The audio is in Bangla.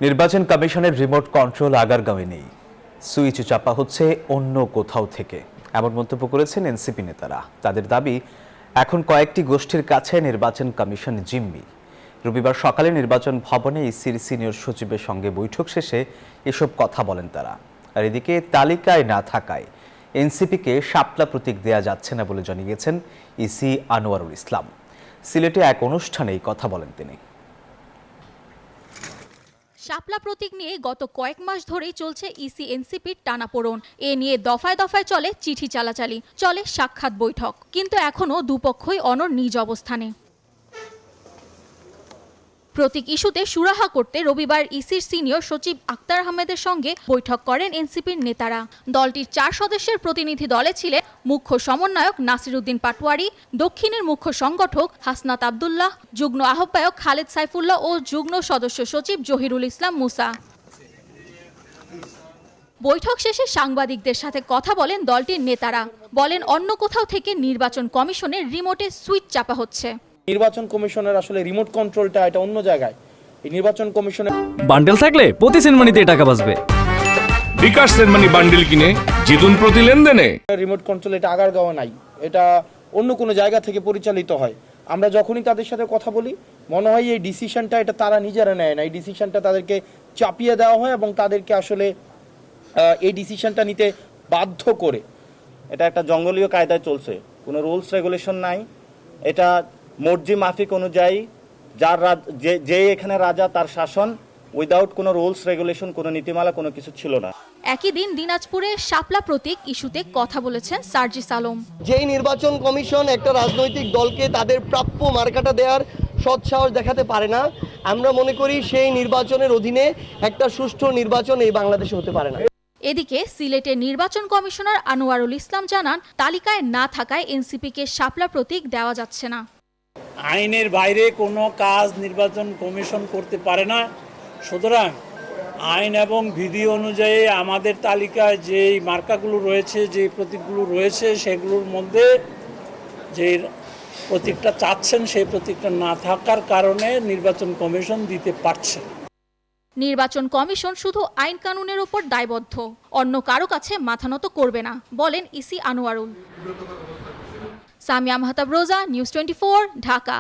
নির্বাচন কমিশনের রিমোট কন্ট্রোল আগারগাঁওয়ে নেই, সুইচ চাপা হচ্ছে অন্য কোথাও থেকে, এমন মন্তব্য করেছেন এনসিপি নেতারা। তাদের দাবি, এখন কয়েকটি গোষ্ঠীর কাছে নির্বাচন কমিশন জিম্মি। রবিবার সকালে নির্বাচন ভবনে ইসির সিনিয়র সচিবের সঙ্গে বৈঠক শেষে এসব কথা বলেন তারা। আর এদিকে তালিকায় না থাকায় এনসিপিকে শাপলা প্রতীক দেয়া যাচ্ছে না বলে জানিয়েছেন ইসি আনোয়ারুল ইসলাম। সিলেটে এক অনুষ্ঠানে এই কথা বলেন তিনি। শাপলা প্রতীক নিয়ে গত কয়েক মাস ধরেই চলছে ইসি এনসিপির টানাপোড়েন। এ নিয়ে দফায় দফায় চলে চিঠি চালাচালি, চলে সাক্ষাৎ বৈঠক, কিন্তু এখনও দুপক্ষই অনড় নিজ অবস্থানে। প্রতীক ইস্যুতে সুরাহা করতে রবিবার ইসির সিনিয়র সচিব আক্তার আহমেদের সঙ্গে বৈঠক করেন এনসিপির নেতারা। দলটির 4 সদস্যের প্রতিনিধি দলে ছিলেন মুখ্য সমন্বয়ক নাসিরউদ্দিন পাটোয়ারি, দক্ষিণের মুখ্য সংগঠক হাসনাত আবদুল্লাহ, যুগ্ম আহ্বায়ক খালেদ সাইফুল্লাহ ও যুগ্ম সদস্য সচিব জহিরুল ইসলাম মুসা। বৈঠক শেষে সাংবাদিকদের সাথে কথা বলেন দলটির নেতারা। বলেন, অন্য কোথাও থেকে নির্বাচন কমিশনের রিমোটে সুইচ চাপা হচ্ছে। নির্বাচন কমিশনের আসলে রিমোট কন্ট্রোলটা এটা অন্য জায়গায়। এই নির্বাচন কমিশনের বান্ডেল থাকলে প্রতি সেনমানিতে টাকা বাঁচবে। বিকাশ সেনমানি বান্ডেল কিনে জিতুন প্রতি লেনদেনে। রিমোট কন্ট্রোল এটা আগারগাঁওয়ে নাই, এটা অন্য কোনো জায়গা থেকে পরিচালিত হয়। আমরা যখনই তাদের সাথে কথা বলি, মনে হয় এই ডিসিশনটা এটা তারা নিজেরা নেয় না, এই ডিসিশনটা তাদেরকে চাপিয়ে দেওয়া হয় এবং তাদেরকে আসলে এই ডিসিশনটা নিতে বাধ্য করে। এটা একটা জঙ্গলীয় কায়দায় চলছে, কোনো রুলস রেগুলেশন নাই। এটা মর্জি মাফিক অনুযায়ী যার যে এখানে রাজা তার শাসন, উইদাউট কোনো রুলস রেগুলেশন, কোনো নীতিমালা, কোনো কিছু ছিল না। একই দিন দিনাজপুরে শাপলা প্রতীক ইস্যুতে কথা বলেছেন সার্জিস আলম। যেই নির্বাচন কমিশন একটা রাজনৈতিক দলকে তাদের প্রাপ্য মার্কাটা দেওয়ার সৎসাহস দেখাতে পারে না, আমরা মনে করি সেই নির্বাচনের অধীনে একটা সুষ্ঠু নির্বাচন এই বাংলাদেশে হতে পারে না। এদিকে সিলেটের নির্বাচন কমিশনার আনোয়ারুল ইসলাম জানান, তালিকায় না থাকায় এনসিপিকে শাপলা প্রতীক দেওয়া যাচ্ছে না। আইনের বাইরে কোনো কাজ নির্বাচন কমিশন করতে পারে না। সুতরাং আইন এবং বিধি অনুযায়ী আমাদের তালিকায় যেই মার্কাগুলো রয়েছে, যে প্রতীকগুলো রয়েছে, সেগুলোর মধ্যে যে প্রতীকটা চাচ্ছেন সেই প্রতীকটা না থাকার কারণে নির্বাচন কমিশন দিতে পারছে। নির্বাচন কমিশন শুধু আইন কানুনের উপর দায়বদ্ধ, অন্য কারো কাছে মাথা নত করবে না, বলেন ইসি আনোয়ারুল। সামিয়া মাহতাব রোজা, নিউজ 24, ঢাকা।